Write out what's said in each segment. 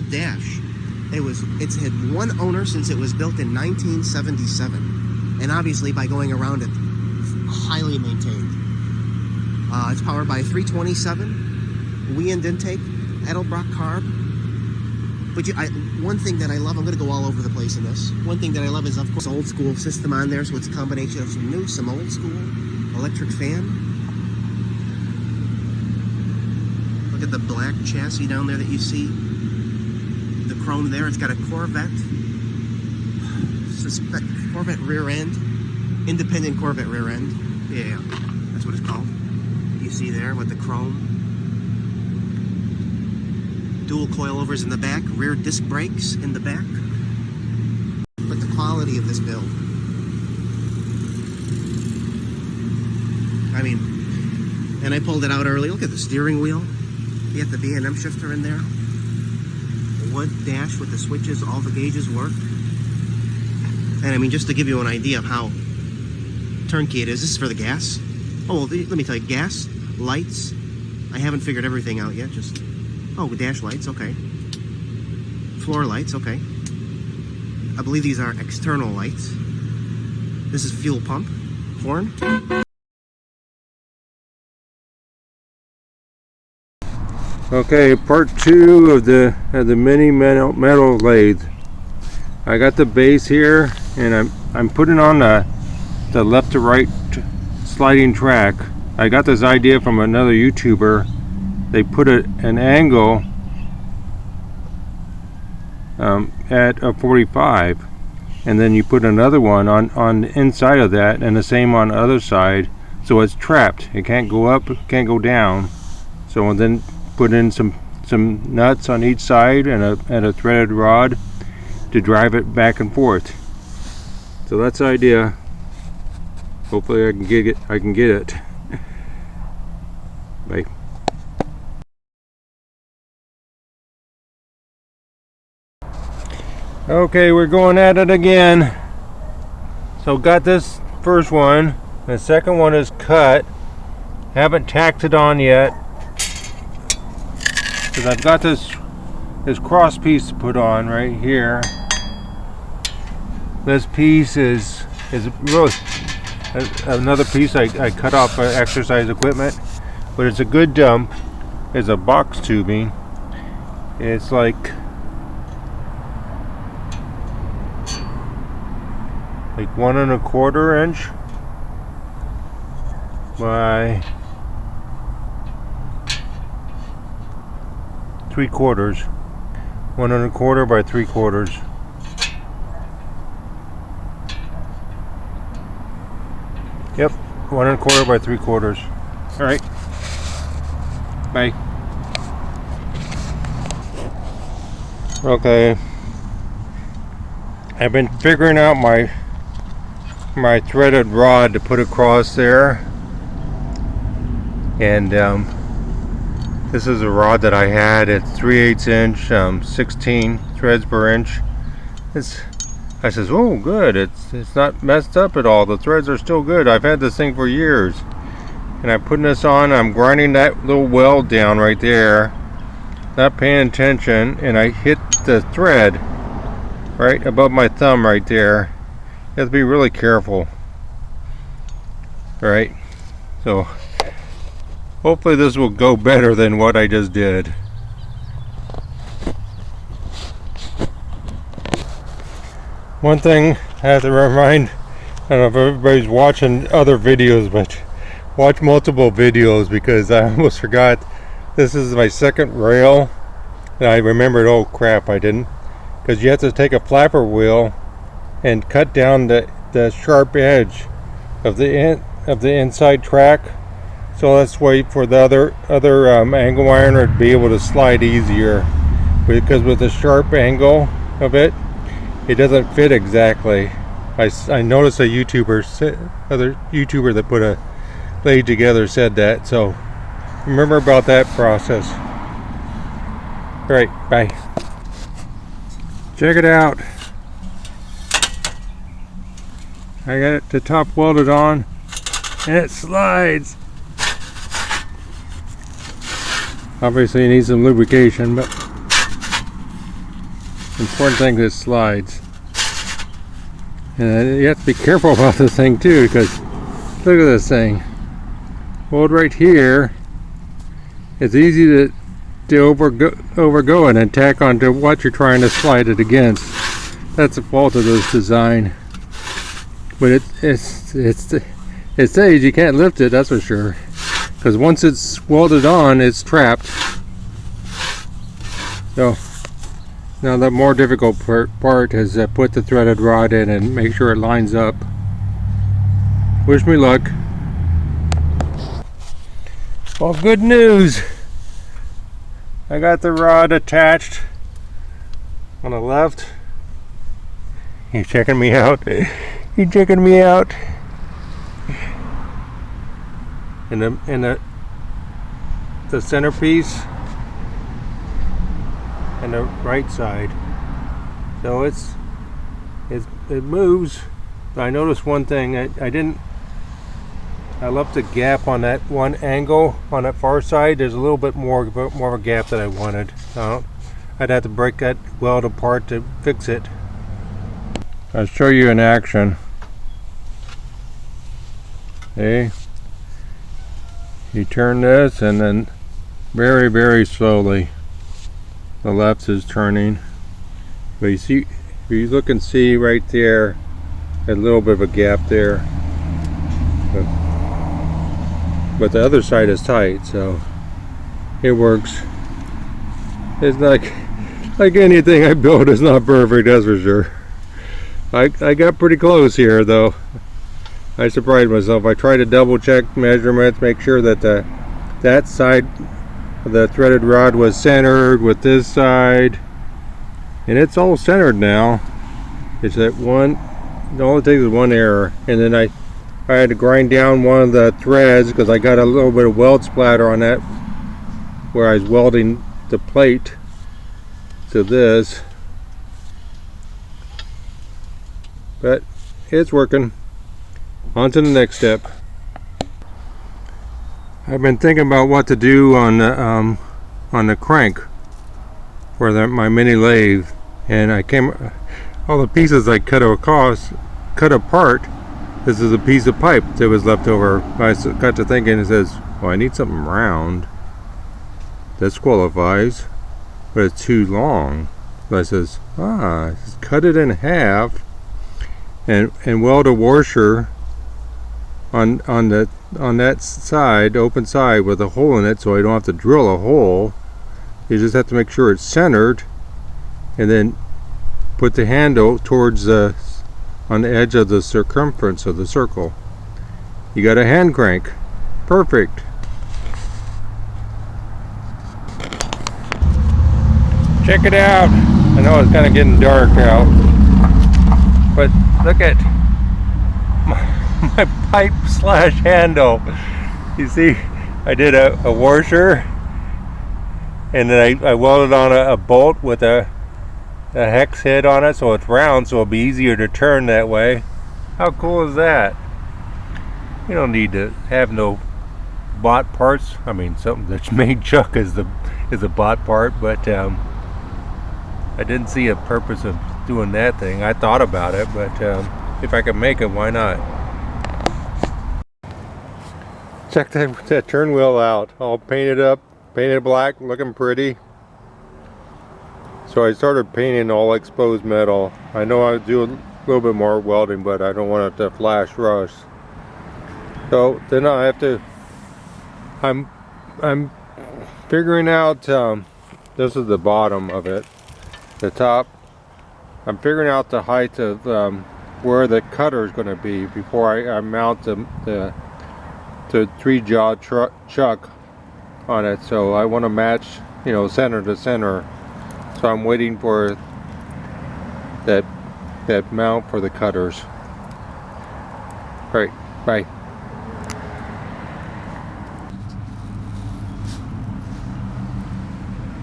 dash. It's had one owner since it was built in 1977, and obviously by going around it, highly maintained. It's powered by a 327 Wind intake, Edelbrock carb. But one thing that I love, I'm going to go all over the place in this. One thing that I love is, of course, old school system on there, so it's a combination of some new, some old school, electric fan. Look at the black chassis down there that you see. The chrome there. It's got a Corvette rear end, independent Corvette rear end. Yeah, that's what it's called. You see there with the chrome. Dual coilovers in the back, rear disc brakes in the back. But the quality of this build, I mean, and I pulled it out early. Look at the steering wheel. You have the B&M shifter in there. Wood dash with the switches, all the gauges work. And I mean, just to give you an idea of how turnkey it is, this is for the gas. Oh, well, let me tell you, gas, lights. I haven't figured everything out yet, just... Oh, dash lights, okay. Floor lights, okay. I believe these are external lights. This is fuel pump, horn. Okay, part 2 of the mini metal lathe. I got the base here, and I'm putting on the left to right sliding track. I got this idea from another YouTuber. They put an angle at a 45, and then you put another one on the inside of that, and the same on the other side, so it's trapped. It can't go up, can't go down. So then put in some nuts on each side and a threaded rod to drive it back and forth. So that's the idea. Hopefully I can get it. Bye. Okay, we're going at it again. So got this first one. The second one is cut. Haven't tacked it on yet, because I've got this cross piece to put on right here. This piece is really another piece I cut off exercise equipment, but it's a good dump. It's a box tubing. It's like like 1 1/4 inch by 3/4. 1 1/4 by 3/4. Yep, 1 1/4 by 3/4. All right. Bye. Okay. I've been figuring out my threaded rod to put across there, and this is a rod that I had. It's 3/8 inch, 16 threads per inch. I says, oh good, it's not messed up at all. The threads are still good. I've had this thing for years, and I'm putting this on. I'm grinding that little weld down right there, not paying attention, and I hit the thread right above my thumb right there. You have to be really careful. Alright, so hopefully this will go better than what I just did. One thing I have to remind, I don't know if everybody's watching other videos, but watch multiple videos, because I almost forgot this is my second rail, and I remembered, oh crap, I didn't, because you have to take a flapper wheel and cut down the sharp edge of the inside track. So let's wait for the other angle ironer to be able to slide easier, because with the sharp angle of it, it doesn't fit exactly. I noticed other YouTuber that put a lathe together said that, so remember about that process. All right, bye. Check it out. I got it, the top welded on, and it slides. Obviously it needs some lubrication, but important thing is slides. And you have to be careful about this thing too, because look at this thing. Hold right here. It's easy to overgo it and tack onto what you're trying to slide it against. That's the fault of this design. But it says you can't lift it, that's for sure. Because once it's welded on, it's trapped. So now the more difficult part is to put the threaded rod in and make sure it lines up. Wish me luck. Well, good news. I got the rod attached on the left. He's checking me out. He's checking me out. In the centerpiece and the right side. So it moves. I noticed one thing. I left a gap on that one angle on that far side. There's a little bit more of a gap that I wanted. I'd have to break that weld apart to fix it. I'll show you in action. Okay. You turn this and then very, very slowly the left is turning. But you see, if you look and see right there, a little bit of a gap there. But the other side is tight, so it works. It's like anything I build is not perfect, that's for sure. I got pretty close here though. I surprised myself. I tried to double check measurements, make sure that that side of the threaded rod was centered with this side, and it's all centered now. It's that one, it only takes one error, and then I had to grind down one of the threads because I got a little bit of weld splatter on that where I was welding the plate to this. But it's working. On to the next step. I've been thinking about what to do on the crank for my mini lathe, and all the pieces I cut apart. This is a piece of pipe that was left over. I got to thinking, it says, well, I need something round. This qualifies, but it's too long. So I says, just cut it in half and weld a washer on that side, open side, with a hole in it, so I don't have to drill a hole. You just have to make sure it's centered, and then put the handle towards on the edge of the circumference of the circle. You got a hand crank. Perfect. Check it out. I know it's kind of getting dark out, but look at my pipe slash handle. You see, I did a washer, and then I welded on a bolt with a hex head on it, so it's round, so it'll be easier to turn that way. How cool is that? You don't need to have no bought parts. I mean, something that's made chuck is a bought part, but I didn't see a purpose of doing that thing. I thought about it, but if I can make it, why not? Check that turn wheel out, all painted up, painted black, looking pretty. So I started painting all exposed metal. I know I do a little bit more welding, but I don't want it to flash rust. So then I have to, I'm figuring out, this is the bottom of it, the top. I'm figuring out the height of where the cutter is going to be before I mount the 3-jaw chuck on it. So I want to match, you know, center to center. So I'm waiting for that mount for the cutters. All right, bye.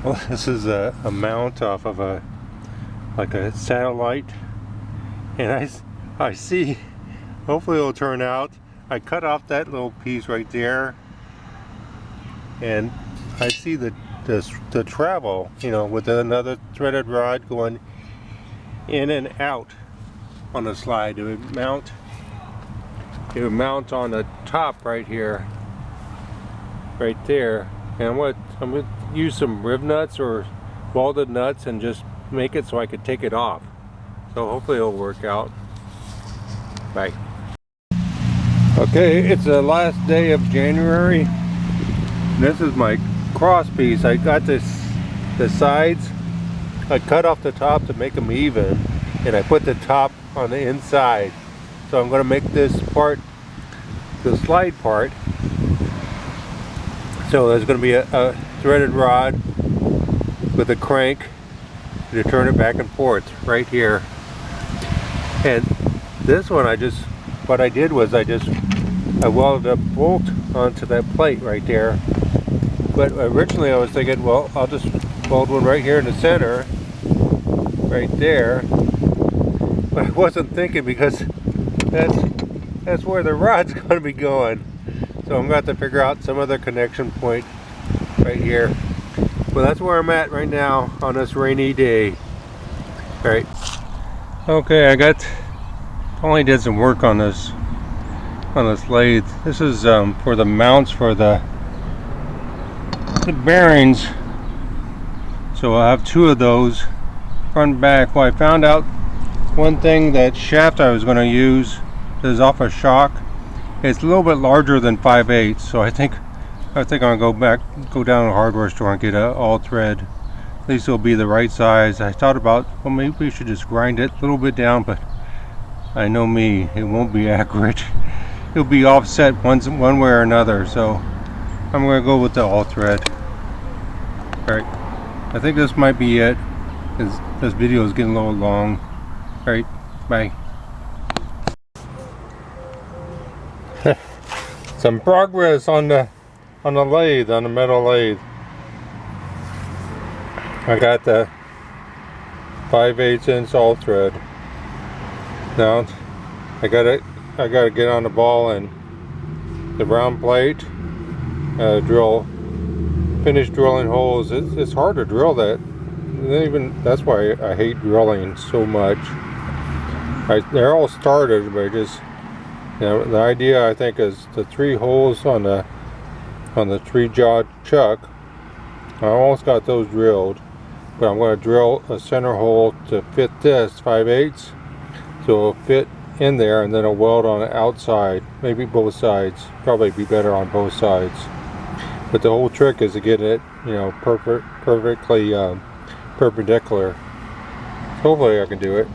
Well, this is a mount off of like a satellite, and I see, hopefully it'll turn out. I cut off that little piece right there, and I see the travel, you know, with another threaded rod going in and out on the slide. It would mount on the top right here, right there. And I'm gonna use some rib nuts or welded nuts and just make it so I could take it off. So hopefully it'll work out. Bye. Okay, it's the last day of January. This is my cross piece. I got the sides. I cut off the top to make them even, and I put the top on the inside. So I'm going to make this part, the slide part. So there's going to be a threaded rod with a crank to turn it back and forth right here. And this one, what I did was I welded a bolt onto that plate right there. But originally I was thinking, well, I'll just weld one right here in the center, right there. But I wasn't thinking, because that's where the rod's going to be going. So I'm going to have to figure out some other connection point right here. Well, that's where I'm at right now on this rainy day. All right. Okay, only did some work on this lathe. This is for the mounts for the bearings. So I'll have two of those, front and back. Well, I found out one thing, that shaft I was going to use is off a shock. It's a little bit larger than 5/8, so I think I'll go down to the hardware store and get a all thread. At least it'll be the right size. I thought about, well, maybe we should just grind it a little bit down, but I know me, it won't be accurate. It'll be offset one way or another, so I'm going to go with the all thread. Alright, I think this might be it, because this video is getting a little long. Alright, bye. Some progress on the lathe, on the metal lathe. I got the 5/8 inch all thread. Now I gotta get on the ball and the round plate, finish drilling holes. It's hard to drill that. That's why I hate drilling so much. They're all started, but the idea, I think, is the 3 holes on the 3-jaw chuck. I almost got those drilled, but I'm going to drill a center hole to fit this 5/8, so it'll fit in there, and then a weld on the outside, maybe both sides. Probably be better on both sides. But the whole trick is to get it, perfectly perpendicular. Hopefully I can do it.